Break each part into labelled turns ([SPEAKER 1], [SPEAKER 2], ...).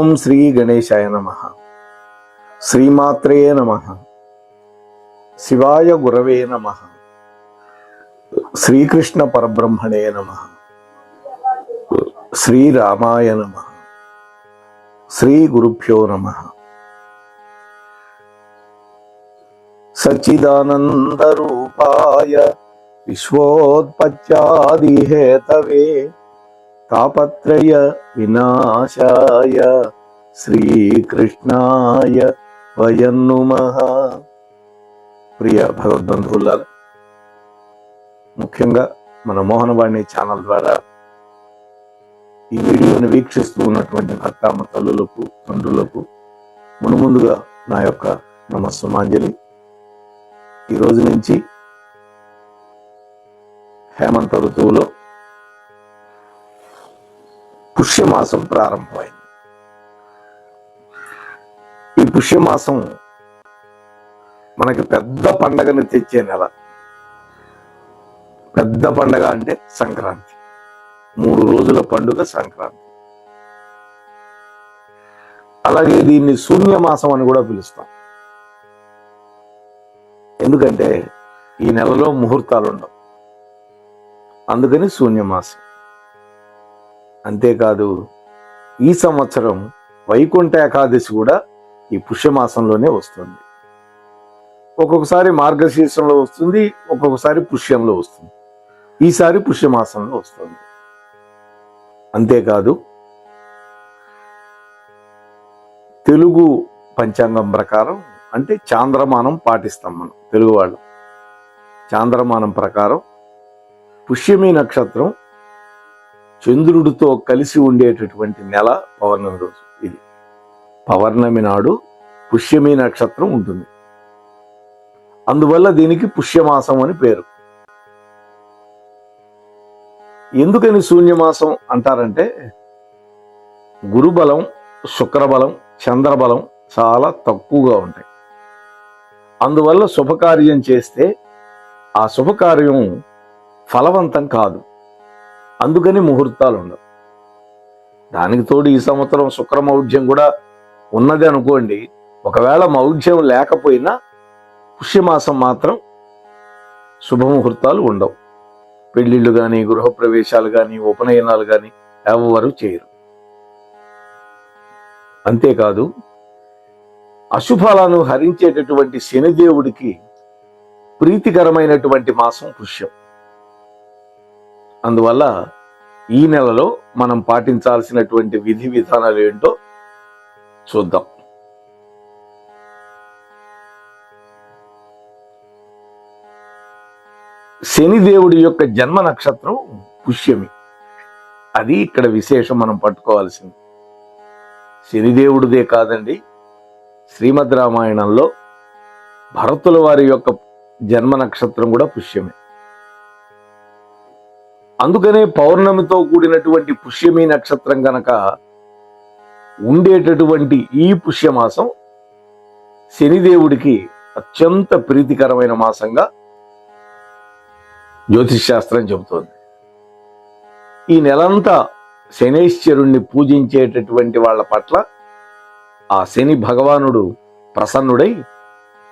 [SPEAKER 1] ఓం శ్రీ గణేశాయ నమః. శ్రీమాత్రే నమః. శివాయ గురవే నమః. శ్రీకృష్ణ పరబ్రహ్మణే నమః. శ్రీరామాయ నమః. శ్రీ గురుభ్యో నమః. సచ్చిదానంద రూపాయ విశ్వోత్పత్యాది హేతవే తాపత్రయ వినాశాయ శ్రీకృష్ణాయ వయం నమః. ప్రియ భగవద్బంధువులారా, ముఖ్యంగా మన మోహనవాణి ఛానల్ ద్వారా ఈ వీడియోని వీక్షిస్తూ ఉన్నటువంటి భక్తామ తల్లులకు, తండ్రులకు మునుముందుగా నా యొక్క నమస్సుమాంజలి. ఈ రోజు నుంచి హేమంత ఋతువులో పుష్యమాసం ప్రారంభమైంది. ఈ పుష్యమాసం మనకి పెద్ద పండగని తెచ్చే నెల. పెద్ద పండగ అంటే సంక్రాంతి. 3 రోజుల పండుగ సంక్రాంతి. అలాగే దీన్ని శూన్యమాసం అని కూడా పిలుస్తాం. ఎందుకంటే ఈ నెలలో ముహూర్తాలు ఉండవు, అందుకని శూన్యమాసం. అంతేకాదు, ఈ సంవత్సరం వైకుంఠ ఏకాదశి కూడా ఈ పుష్యమాసంలోనే వస్తుంది. ఒక్కొక్కసారి మార్గశీర్షంలో వస్తుంది, ఒక్కొక్కసారి పుష్యంలో వస్తుంది. ఈసారి పుష్యమాసంలో వస్తుంది. అంతేకాదు, తెలుగు పంచాంగం ప్రకారం అంటే చాంద్రమానం పాటిస్తాం మనం తెలుగు వాళ్ళు. చాంద్రమానం ప్రకారం పుష్యమి నక్షత్రం చంద్రుడితో కలిసి ఉండేటటువంటి నెల పౌర్ణమి రోజు. ఇది పౌర్ణమి నాడు పుష్యమి నక్షత్రం ఉంటుంది. అందువల్ల దీనికి పుష్యమాసం అని పేరు. ఎందుకని శూన్యమాసం అంటారంటే, గురుబలం, శుక్రబలం, చంద్రబలం చాలా తక్కువగా ఉంటాయి. అందువల్ల శుభకార్యం చేస్తే ఆ శుభకార్యం ఫలవంతం కాదు. అందుకని ముహూర్తాలు ఉండవు. దానికి తోడు ఈ సంవత్సరం శుక్రమౌఢ్యం కూడా ఉన్నది అనుకోండి. ఒకవేళ మౌఢ్యం లేకపోయినా పుష్యమాసం మాత్రం శుభముహూర్తాలు ఉండవు. పెళ్లిళ్ళు కానీ, గృహప్రవేశాలు కానీ, ఉపనయనాలు కానీ ఎవరు చేయరు. అంతేకాదు, అశుభాలను హరించేటటువంటి శనిదేవుడికి ప్రీతికరమైనటువంటి మాసం పుష్యం. అందువల్ల ఈ నెలలో మనం పాటించాల్సినటువంటి విధి విధానాలు ఏంటో చూద్దాం. శనిదేవుడి యొక్క జన్మ నక్షత్రం పుష్యమి. అది ఇక్కడ విశేషం మనం పట్టుకోవాల్సింది. శనిదేవుడిదే కాదండి, శ్రీమద్ రామాయణంలో భరతుల వారి యొక్క జన్మ నక్షత్రం కూడా పుష్యమే. అందుకనే పౌర్ణమితో కూడినటువంటి పుష్యమి నక్షత్రం గనక ఉండేటటువంటి ఈ పుష్యమాసం శనిదేవుడికి అత్యంత ప్రీతికరమైన మాసంగా జ్యోతిష్ శాస్త్రం చెబుతోంది. ఈ నెలంతా శనైశ్వరుణ్ణి పూజించేటటువంటి వాళ్ళ పట్ల ఆ శని భగవానుడు ప్రసన్నుడై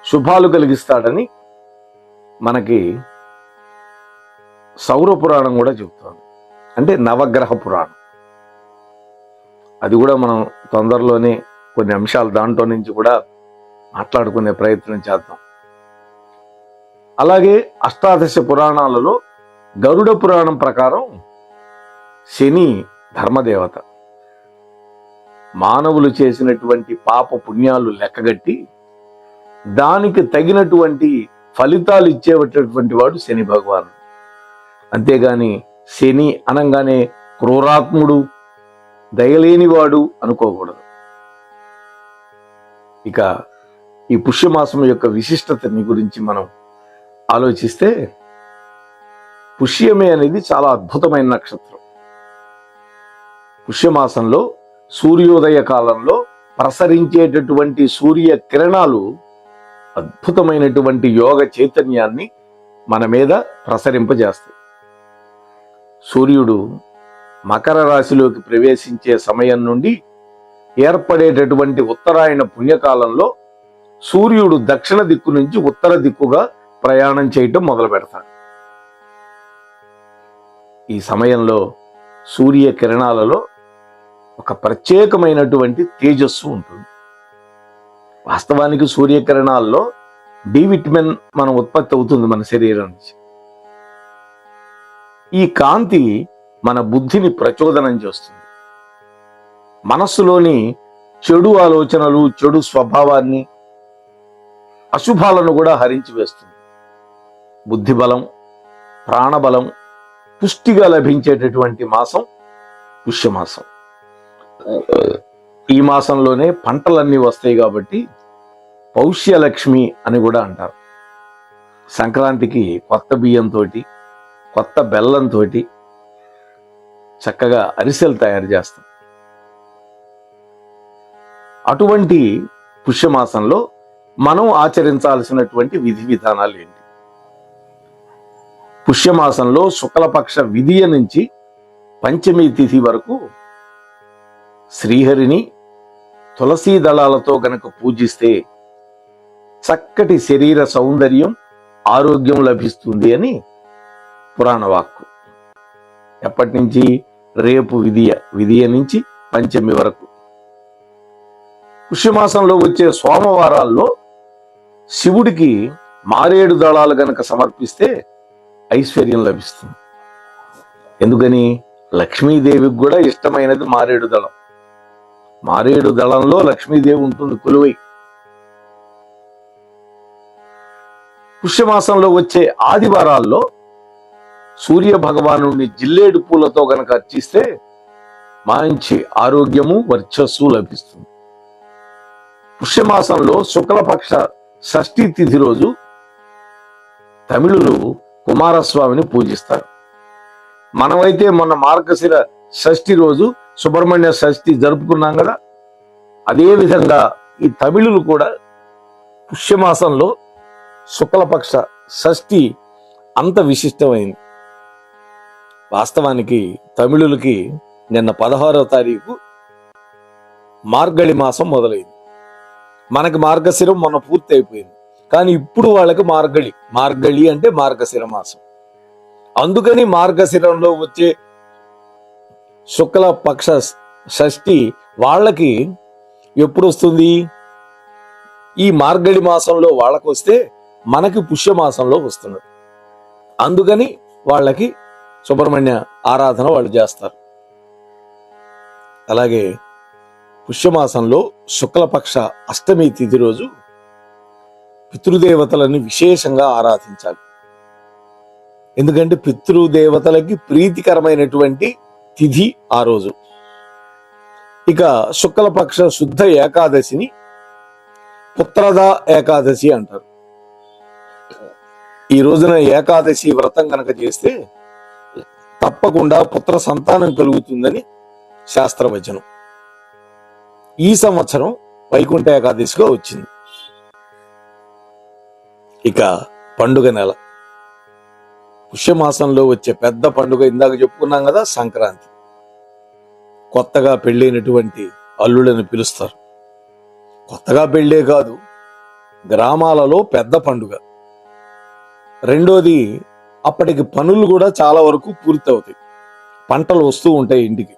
[SPEAKER 1] శుభాలు కలిగిస్తాడని మనకి సౌర పురాణం కూడా చెబుతోంది. అంటే నవగ్రహ పురాణం. అది కూడా మనం తొందరలోనే కొన్ని అంశాలు దాంట్లో నుంచి కూడా మాట్లాడుకునే ప్రయత్నం చేద్దాం. అలాగే అష్టాదశ పురాణాలలో గరుడ పురాణం ప్రకారం శని ధర్మదేవత. మానవులు చేసినటువంటి పాప పుణ్యాలు లెక్కగట్టి దానికి తగినటువంటి ఫలితాలు ఇచ్చేటటువంటి వాడు శని భగవానుడు. అంతేగాని శని అనంగానే క్రూరాత్ముడు, దయలేనివాడు అనుకోకూడదు. ఇక ఈ పుష్యమాసం యొక్క విశిష్టతని గురించి మనం ఆలోచిస్తే, పుష్యమి అనేది చాలా అద్భుతమైన నక్షత్రం. పుష్యమాసంలో సూర్యోదయ కాలంలో ప్రసరించేటటువంటి సూర్య కిరణాలు అద్భుతమైనటువంటి యోగ చైతన్యాన్ని మన మీద ప్రసరింపజేస్తాయి. సూర్యుడు మకర రాశిలోకి ప్రవేశించే సమయం నుండి ఏర్పడేటటువంటి ఉత్తరాయణ పుణ్యకాలంలో సూర్యుడు దక్షిణ దిక్కు నుంచి ఉత్తర దిక్కుగా ప్రయాణం చేయటం మొదలు పెడతాడు. ఈ సమయంలో సూర్య కిరణాలలో ఒక ప్రత్యేకమైనటువంటి తేజస్సు ఉంటుంది. వాస్తవానికి సూర్యకిరణాల్లో డి విటమిన్ మన ఉత్పత్తి అవుతుంది మన శరీరం నుంచి. ఈ కాంతి మన బుద్ధిని ప్రచోదనం చేస్తుంది. మనస్సులోని చెడు ఆలోచనలు, చెడు స్వభావాన్ని, అశుభాలను కూడా హరించి వేస్తుంది. బుద్ధిబలం, ప్రాణబలం పుష్టిగా లభించేటటువంటి మాసం పుష్యమాసం. ఈ మాసంలోనే పంటలన్నీ వస్తాయి కాబట్టి పౌష్యలక్ష్మి అని కూడా అంటారు. సంక్రాంతికి కొత్త బియ్యంతో, కొత్త బెల్లంతో చక్కగా అరిసెలు తయారు చేస్తాం. అటువంటి పుష్యమాసంలో మనం ఆచరించాల్సినటువంటి విధి విధానాలు ఏంటి? పుష్యమాసంలో శుక్లపక్ష విధియ నుంచి పంచమి తిథి వరకు శ్రీహరిని తులసీ దళాలతో గనక పూజిస్తే చక్కటి శరీర సౌందర్యం, ఆరోగ్యం లభిస్తుంది అని పురాణ వాక్కు. ఎప్పటి నుంచి? రేపు విధియ నుంచి పంచమి వరకు. పుష్యమాసంలో వచ్చే సోమవారాల్లో శివుడికి మారేడు దళాలు గనక సమర్పిస్తే ఐశ్వర్యం లభిస్తుంది. ఎందుకని? లక్ష్మీదేవికి కూడా ఇష్టమైనది మారేడు దళం. మారేడు దళంలో లక్ష్మీదేవి ఉంటుంది కొలువై. పుష్యమాసంలో వచ్చే ఆదివారాల్లో సూర్య భగవాను జిల్లేడు పూలతో గనక అర్చిస్తే మంచి ఆరోగ్యము, వర్చస్సు లభిస్తుంది. పుష్యమాసంలో శుక్లపక్ష షష్ఠి తిథి రోజు తమిళులు కుమారస్వామిని పూజిస్తారు. మనమైతే మొన్న మార్గశిర షష్ఠి రోజు సుబ్రహ్మణ్య షష్ఠి జరుపుకున్నాం కదా. అదే విధంగా ఈ తమిళులు కూడా పుష్యమాసంలో శుక్లపక్ష షష్ఠి అంత విశిష్టమైంది. వాస్తవానికి తమిళులకి నిన్న 16వ తారీఖు మార్గళి మాసం మొదలైంది. మనకి మార్గశిరం మొన్న పూర్తి అయిపోయింది. కానీ ఇప్పుడు వాళ్ళకి మార్గళి అంటే మార్గశిర మాసం. అందుకని మార్గశిరంలో వచ్చే శుక్లపక్ష షష్ఠి వాళ్ళకి ఎప్పుడు వస్తుంది? ఈ మార్గళి మాసంలో వాళ్ళకు వస్తే మనకి పుష్యమాసంలో వస్తున్నది. అందుకని వాళ్ళకి సుబ్రహ్మణ్య ఆరాధన వాళ్ళు చేస్తారు. అలాగే పుష్యమాసంలో శుక్లపక్ష అష్టమి తిథి రోజు పితృదేవతలని విశేషంగా ఆరాధించాలి. ఎందుకంటే పితృదేవతలకి ప్రీతికరమైనటువంటి తిథి ఆ రోజు. ఇక శుక్లపక్ష శుద్ధ ఏకాదశిని పుత్రద ఏకాదశి అంటారు. ఈ రోజున ఏకాదశి వ్రతం కనుక చేస్తే తప్పకుండా పుత్ర సంతానం కలుగుతుందని శాస్త్రవచనం. ఈ సంవత్సరం వైకుంఠ ఏకాదశిగా వచ్చింది. ఇక పండుగ నెల పుష్యమాసంలో వచ్చే పెద్ద పండుగ ఇందాక చెప్పుకున్నాం కదా, సంక్రాంతి. కొత్తగా పెళ్ళైనటువంటి అల్లుళ్ళని పిలుస్తారు. కొత్తగా పెళ్ళే కాదు, గ్రామాలలో పెద్ద పండుగ. రెండోది, అప్పటికి పనులు కూడా చాలా వరకు పూర్తి అవుతాయి. పంటలు వస్తూ ఉంటాయి ఇంటికి.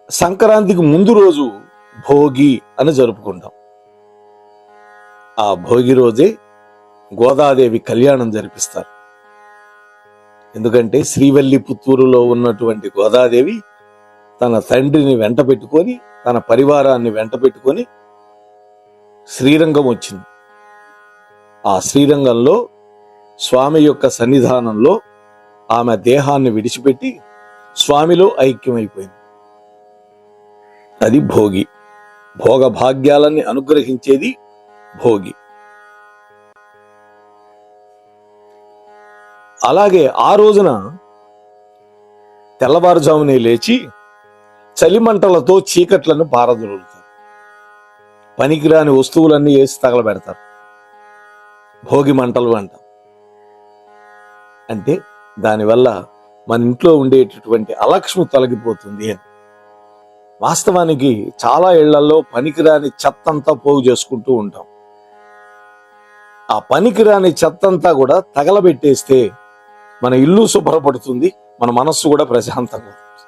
[SPEAKER 1] సంక్రాంతికి ముందు రోజు భోగి అని జరుపుకుంటాం. ఆ భోగి రోజే గోదాదేవి కళ్యాణం జరిపిస్తారు. ఎందుకంటే శ్రీవల్లి పుత్తూరులో ఉన్నటువంటి గోదాదేవి తన తండ్రిని వెంట పెట్టుకొని, తన పరివారాన్ని వెంట పెట్టుకొని శ్రీరంగం వచ్చింది. ఆ శ్రీరంగంలో స్వామి యొక్క సన్నిధానంలో ఆమె దేహాన్ని విడిచిపెట్టి స్వామిలో ఐక్యమైపోయింది. అది భోగి. భోగ భాగ్యాలన్నీ అనుగ్రహించేది భోగి. అలాగే ఆ రోజున తెల్లవారుజామునే లేచి చలిమంటలతో చీకట్లను పారదొలుతారు. పనికిరాని వస్తువులన్నీ వేసి తగలబెడతారు. భోగి మంటలు అంట. అంటే దానివల్ల మన ఇంట్లో ఉండేటటువంటి అలక్ష్మి తొలగిపోతుంది అని. వాస్తవానికి చాలా ఇళ్లలో పనికిరాని చెత్తంతా పోగు చేసుకుంటూ ఉంటాం. ఆ పనికిరాని చెత్తంతా కూడా తగలబెట్టేస్తే మన ఇల్లు శుభ్రపడుతుంది, మన మనస్సు కూడా ప్రశాంతంగా ఉంటుంది.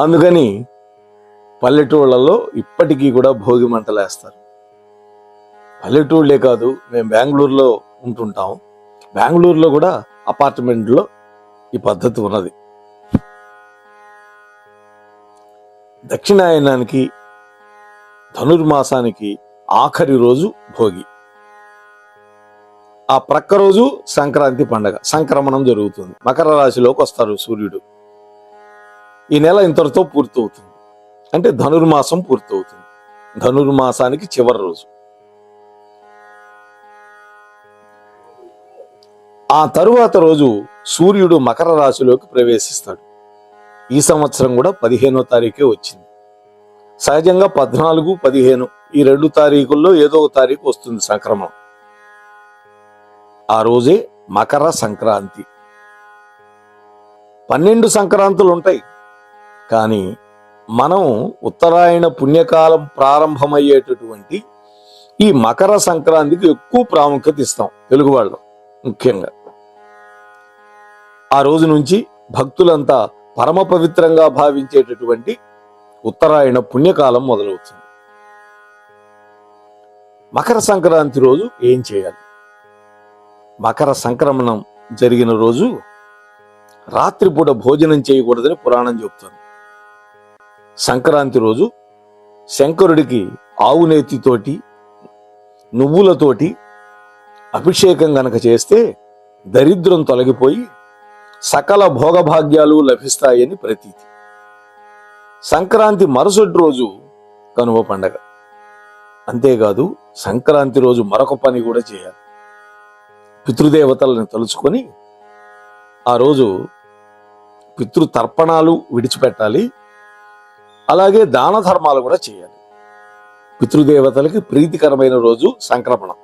[SPEAKER 1] అందుకని పల్లెటూళ్ళలో ఇప్పటికీ కూడా భోగి మంటలు వేస్తారు. పల్లెటూళ్ళే కాదు, మేము బెంగళూరులో ఉంటుంటాం. బెంగళూరులో కూడా అపార్ట్మెంట్లో ఈ పద్ధతి ఉన్నది. దక్షిణాయనానికి ధనుర్మాసానికి ఆఖరి రోజు భోగి. ఆ ప్రక్క రోజు సంక్రాంతి పండగ, సంక్రమణం జరుగుతుంది. మకర రాశిలోకి వస్తారు సూర్యుడు. ఈ నెల ఇంతటితో పూర్తవుతుంది. అంటే ధనుర్మాసం పూర్తవుతుంది. ధనుర్మాసానికి చివరి రోజు. ఆ తరువాత రోజు సూర్యుడు మకర రాశిలోకి ప్రవేశిస్తాడు. ఈ సంవత్సరం కూడా 15వ తారీఖే వచ్చింది. సహజంగా 14, 15 ఈ 2 తారీఖుల్లో ఏదో ఒక తారీఖు వస్తుంది సంక్రమణం. ఆ రోజే మకర సంక్రాంతి. 12 సంక్రాంతులు ఉంటాయి, కానీ మనం ఉత్తరాయణ పుణ్యకాలం ప్రారంభమయ్యేటటువంటి ఈ మకర సంక్రాంతికి ఎక్కువ ప్రాముఖ్యత ఇస్తాం తెలుగు వాళ్ళు. ముఖ్యంగా ఆ రోజు నుంచి భక్తులంతా పరమ పవిత్రంగా భావించేటటువంటి ఉత్తరాయణ పుణ్యకాలం మొదలవుతుంది. మకర సంక్రాంతి రోజు ఏం చేయాలి? మకర సంక్రమణం జరిగిన రోజు రాత్రిపూట భోజనం చేయకూడదని పురాణం చెబుతుంది. సంక్రాంతి రోజు శంకరుడికి ఆవు నేతితోటి నువ్వులతోటి అభిషేకం గనక చేస్తే దరిద్రం తొలగిపోయి సకల భోగభాగ్యాలు లభిస్తాయని ప్రతీతి. సంక్రాంతి మరుసటి రోజు కనుమ పండగ. అంతేకాదు సంక్రాంతి రోజు మరొక పని కూడా చేయాలి. పితృదేవతలను తలుచుకొని ఆ రోజు పితృతర్పణాలు విడిచిపెట్టాలి. అలాగే దాన ధర్మాలు కూడా చేయాలి. పితృదేవతలకి ప్రీతికరమైన రోజు సంక్రమణం,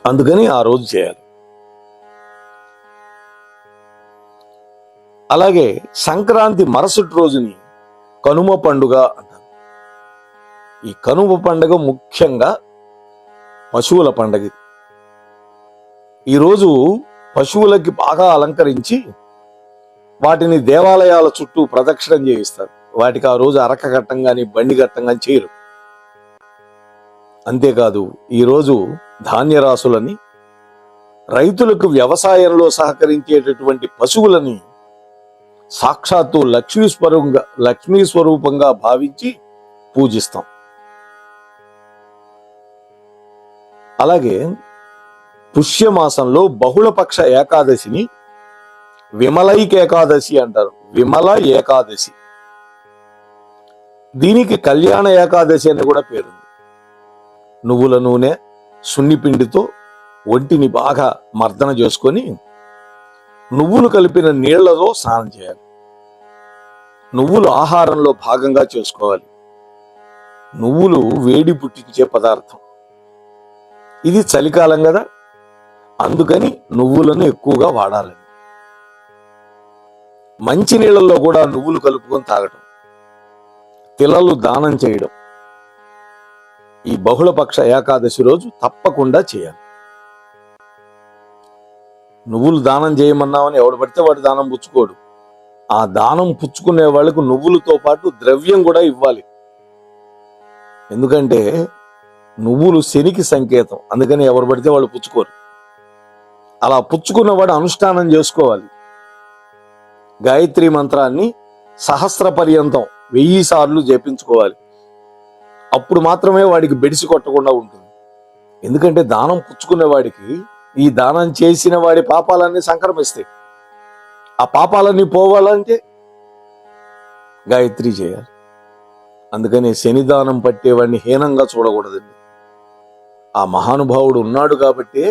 [SPEAKER 1] అందుకని ఆ రోజు చేయాలి. అలాగే సంక్రాంతి మరుసటి రోజుని కనుమ పండుగ అంటారు. ఈ కనుమ పండుగ ముఖ్యంగా పశువుల పండుగ. ఈరోజు పశువులకి బాగా అలంకరించి వాటిని దేవాలయాల చుట్టూ ప్రదక్షిణం చేయిస్తారు. వాటికి ఆ రోజు అరక కట్టం కానీ బండి కట్టం కానీ చేయరు. అంతేకాదు ఈరోజు ధాన్యరాశులని, రైతులకు వ్యవసాయంలో సహకరించేటటువంటి పశువులని సాక్షాత్తు లక్ష్మీ స్వరూపంగా భావించి పూజిస్తాం. అలాగే పుష్యమాసంలో బహుళపక్ష ఏకాదశిని విమలైక ఏకాదశి అంటారు. విమల ఏకాదశి. దీనికి కళ్యాణ ఏకాదశి అని కూడా పేరుంది. నువ్వుల నూనె, సున్నిపిండితో ఒంటిని బాగా మర్దన చేసుకొని నువ్వులు కలిపిన నీళ్లతో స్నానం చేయాలి. నువ్వులు ఆహారంలో భాగంగా చేసుకోవాలి. నువ్వులు వేడి పుట్టించే పదార్థం. ఇది చలికాలం కదా, అందుకని నువ్వులను ఎక్కువగా వాడాలి. మంచి నీళ్లలో కూడా నువ్వులు కలుపుకొని తాగటం, తిలలు దానం చేయడం ఈ బహుళపక్ష ఏకాదశి రోజు తప్పకుండా చేయాలి. నువ్వులు దానం చేయమన్నామని ఎవడు పడితే వాడు దానం పుచ్చుకోడు. ఆ దానం పుచ్చుకునే వాళ్ళకు నువ్వులతో పాటు ద్రవ్యం కూడా ఇవ్వాలి. ఎందుకంటే నువ్వులు శనికి సంకేతం, అందుకని ఎవరు పడితే వాళ్ళు పుచ్చుకోరు. అలా పుచ్చుకున్నవాడు అనుష్ఠానం చేసుకోవాలి. గాయత్రి మంత్రాన్ని సహస్ర పర్యంతం 1000 సార్లు జపించుకోవాలి. అప్పుడు మాత్రమే వాడికి బెడిసి కొట్టకుండా ఉంటుంది. ఎందుకంటే దానం పుచ్చుకునేవాడికి ఈ దానం చేసిన వాడి పాపాలన్నీ సంక్రమిస్తాయి. ఆ పాపాలన్నీ పోవాలంటే గాయత్రి చేయాలి. అందుకని శనిదానం పట్టేవాడిని హీనంగా చూడకూడదండి. ఆ మహానుభావుడు ఉన్నాడు కాబట్టి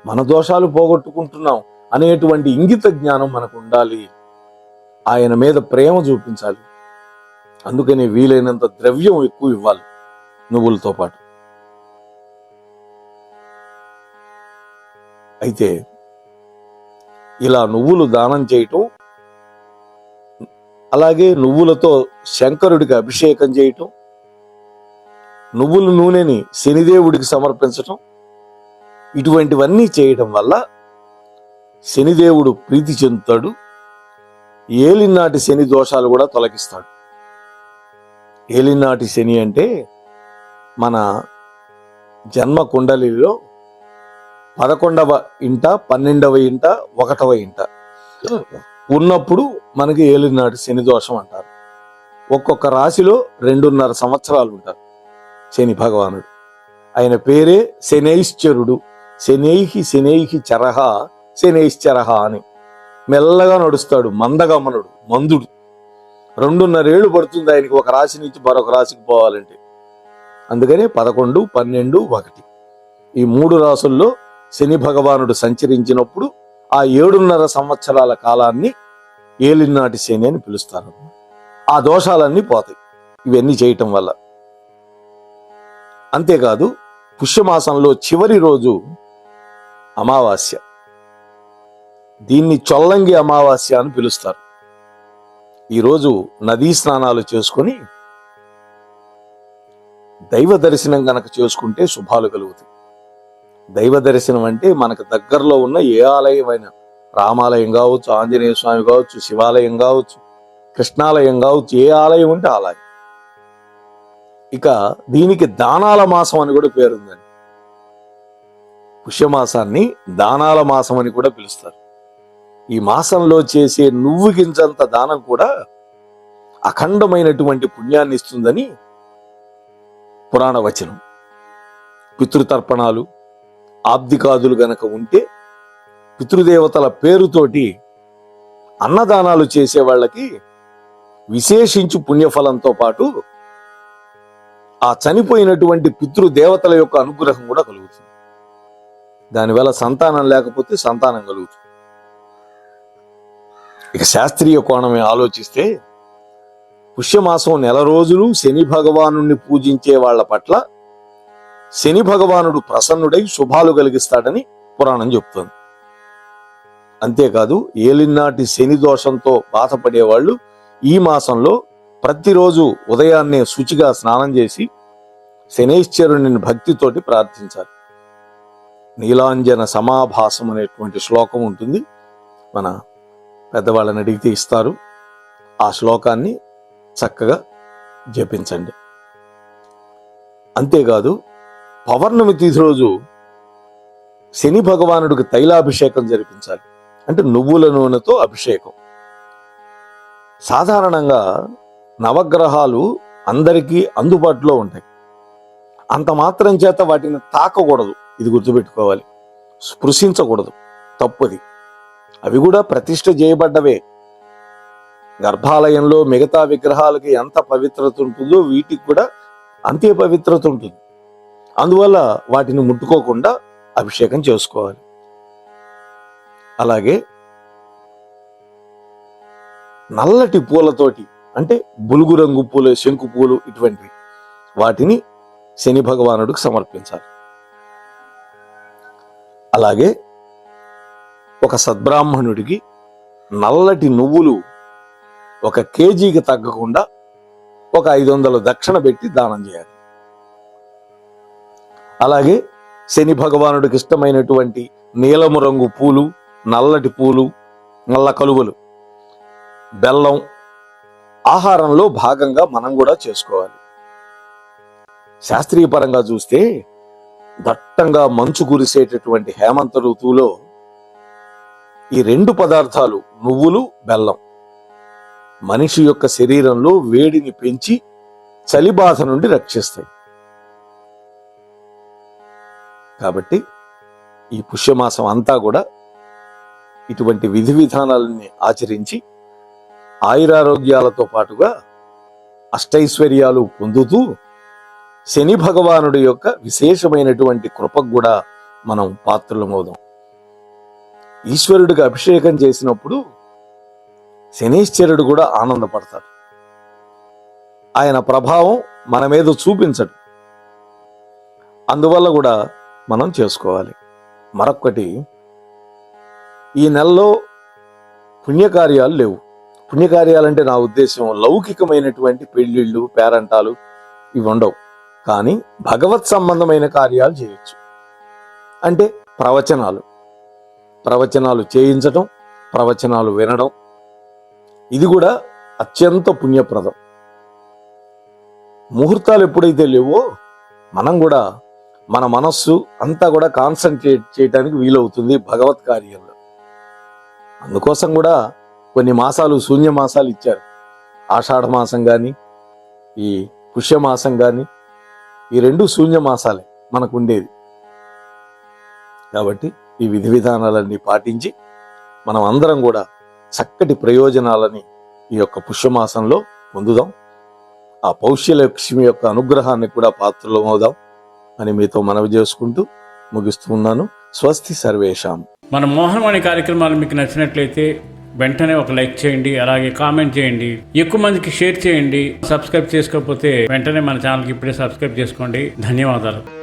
[SPEAKER 1] మన దోషాలు పోగొట్టుకుంటున్నాం అనేటువంటి ఇంగిత జ్ఞానం మనకు ఉండాలి. ఆయన మీద ప్రేమ చూపించాలి. అందుకని వీలైనంత ద్రవ్యం ఎక్కువ ఇవ్వాలి నువ్వులతో పాటు. అయితే ఇలా నువ్వులు దానం చేయటం, అలాగే నువ్వులతో శంకరుడికి అభిషేకం చేయటం, నువ్వుల నూనెని శనిదేవుడికి సమర్పించటం, ఇటువంటివన్నీ చేయటం వల్ల శనిదేవుడు ప్రీతి చెందుతాడు. ఏలినాటి శని దోషాలు కూడా తొలగిస్తాడు. ఏలినాటి శని అంటే మన జన్మ కుండలిలో 11వ ఇంట, 12వ ఇంట, 1వ ఇంట ఉన్నప్పుడు మనకి ఏలినాటి శని దోషం అంటారు. ఒక్కొక్క రాశిలో 2.5 సంవత్సరాలు ఉంటారు శని భగవానుడు. ఆయన పేరే శనైశ్చరుడు. శనైహి చరహ శనైశ్చరహ అని మెల్లగా నడుస్తాడు. మందగమనుడు, మందుడు. 2.5 ఏళ్ళు పడుతుంది ఆయనకి ఒక రాశి నుంచి మరొక రాశికి పోవాలంటే. అందుకనే 11, 12, 1 ఈ 3 రాసుల్లో శని భగవానుడు సంచరించినప్పుడు ఆ 7.5 సంవత్సరాల కాలాన్ని ఏలినాటి శని అని పిలుస్తారు. ఆ దోషాలన్నీ పోతాయి ఇవన్నీ చేయటం వల్ల. అంతేకాదు పుష్యమాసంలో చివరి రోజు అమావాస్య. దీన్ని చొల్లంగి అమావాస్య అని పిలుస్తారు. ఈరోజు నదీ స్నానాలు చేసుకొని దైవ దర్శనం గనక చేసుకుంటే శుభాలు కలుగుతాయి. దైవ దర్శనం అంటే మనకు దగ్గరలో ఉన్న ఏ ఆలయమైనా, రామాలయం కావచ్చు, ఆంజనేయ స్వామి కావచ్చు, శివాలయం కావచ్చు, కృష్ణాలయం కావచ్చు, ఏ ఆలయం ఉంటే ఆలయం. ఇక దీనికి దానాల మాసం అని కూడా పేరుందండి. పుష్యమాసాన్ని దానాల మాసం అని కూడా పిలుస్తారు. ఈ మాసంలో చేసే నువ్వు గింజంత దానం కూడా అఖండమైనటువంటి పుణ్యాన్ని ఇస్తుందని పురాణ వచనం. పితృతర్పణాలు, ఆబ్దికాదులు గనక ఉంటే పితృదేవతల పేరుతోటి అన్నదానాలు చేసే వాళ్ళకి విశేషించి పుణ్యఫలంతో పాటు ఆ చనిపోయినటువంటి పితృదేవతల యొక్క అనుగ్రహం కూడా కలుగుతుంది. దానివల్ల సంతానం లేకపోతే సంతానం కలుగుతుంది. ఇక శాస్త్రీయ కోణమే ఆలోచిస్తే పుష్యమాసం 1 రోజులు శని భగవానుణ్ణి పూజించే వాళ్ల పట్ల శని భగవానుడు ప్రసన్నుడై శుభాలు కలిగిస్తాడని పురాణం చెప్తోంది. అంతేకాదు ఏలినాటి శని దోషంతో బాధపడేవాళ్ళు ఈ మాసంలో ప్రతిరోజు ఉదయాన్నే శుచిగా స్నానం చేసి శనైశ్చరుని భక్తితోటి ప్రార్థించాలి. నీలాంజన సమాభాసం అనేటువంటి శ్లోకం ఉంటుంది. మన పెద్దవాళ్ళని అడిగితే ఇస్తారు. ఆ శ్లోకాన్ని చక్కగా జపించండి. అంతేకాదు పౌర్ణమి తిథి రోజు శని భగవానుడికి తైలాభిషేకం జరిపించాలి. అంటే నువ్వుల నూనెతో అభిషేకం. సాధారణంగా నవగ్రహాలు అందరికీ అందుబాటులో ఉంటాయి. అంత మాత్రం చేత వాటిని తాకకూడదు. ఇది గుర్తుపెట్టుకోవాలి. స్పృశించకూడదు, తప్పది. అవి కూడా ప్రతిష్ఠ చేయబడ్డవే. గర్భాలయంలో మిగతా విగ్రహాలకి ఎంత పవిత్రత ఉంటుందో వీటికి కూడా అంతే పవిత్రత ఉంటుంది. అందువల్ల వాటిని ముట్టుకోకుండా అభిషేకం చేసుకోవాలి. అలాగే నల్లటి పూలతోటి, అంటే బులుగు రంగు పూలు, శంకు పూలు, ఇటువంటివి వాటిని శని భగవానుడికి సమర్పించాలి. అలాగే ఒక సద్బ్రాహ్మణుడికి నల్లటి నువ్వులు 1 కేజీకి తగ్గకుండా ఒక 500 దక్షిణ పెట్టి దానం చేయాలి. అలాగే శని భగవానుడికి ఇష్టమైనటువంటి నీలము రంగు పూలు, నల్లటి పూలు, నల్ల కలువలు, బెల్లం ఆహారంలో భాగంగా మనం కూడా చేసుకోవాలి. శాస్త్రీయ పరంగా చూస్తే దట్టంగా మంచు కురిసేటటువంటి హేమంత ఋతువులో ఈ 2 పదార్థాలు, నువ్వులు, బెల్లం, మనిషి యొక్క శరీరంలో వేడిని పెంచి చలి బాధ నుండి రక్షిస్తాయి. కాబట్టి ఈ పుష్యమాసం అంతా కూడా ఇటువంటి విధి విధానాలని ఆచరించి ఆయురారోగ్యాలతో పాటుగా అష్టైశ్వర్యాలు పొందుతూ శని భగవానుడి యొక్క విశేషమైనటువంటి కృపకు కూడా మనం పాత్రులమవుదాం. ఈశ్వరుడికి అభిషేకం చేసినప్పుడు శనైశ్చరుడు కూడా ఆనందపడతాడు. ఆయన ప్రభావం మన మీద చూపించడు. అందువల్ల కూడా మనం చేసుకోవాలి. మరొక్కటి, ఈ నెలలో పుణ్యకార్యాలు లేవు. పుణ్యకార్యాలంటే నా ఉద్దేశం లౌకికమైనటువంటి పెళ్లిళ్ళు, పేరంటాలు ఇవి ఉండవు. కానీ భగవత్ సంబంధమైన కార్యాలు చేయొచ్చు. అంటే ప్రవచనాలు చేయించటం, ప్రవచనాలు వినడం, ఇది కూడా అత్యంత పుణ్యప్రదం. ముహూర్తాలు ఎప్పుడైతే లేవో మనం కూడా మన మనస్సు అంతా కూడా కాన్సన్ట్రేట్ చేయడానికి వీలవుతుంది భగవత్ కార్యంలో. అందుకోసం కూడా కొన్ని మాసాలు శూన్య మాసాలు ఇచ్చారు. ఆషాఢ మాసం కానీ ఈ పుష్యమాసం కానీ ఈ రెండు శూన్య మాసాలే మనకు ఉండేది. కాబట్టి ఈ విధి విధానాలన్నీ పాటించి మనం అందరం కూడా చక్కటి ప్రయోజనాలని ఈ యొక్క పుష్యమాసంలో పొందుదాం. ఆ పౌష్యలక్ష్మి యొక్క అనుగ్రహాన్ని కూడా పాత్రలమవుదాం అని మీతో మనవి చేసుకుంటూ ముగిస్తున్నాను. స్వస్తి సర్వేషాం.
[SPEAKER 2] మన మోహనవాణి కార్యక్రమాలు మీకు నచ్చినట్లయితే వెంటనే ఒక లైక్ చేయండి, అలాగే కామెంట్ చేయండి, ఎక్కువ మందికి షేర్ చేయండి. సబ్స్క్రైబ్ చేసుకోకపోతే వెంటనే మన ఛానల్కి ఇప్పుడే సబ్స్క్రైబ్ చేసుకోండి. ధన్యవాదాలు.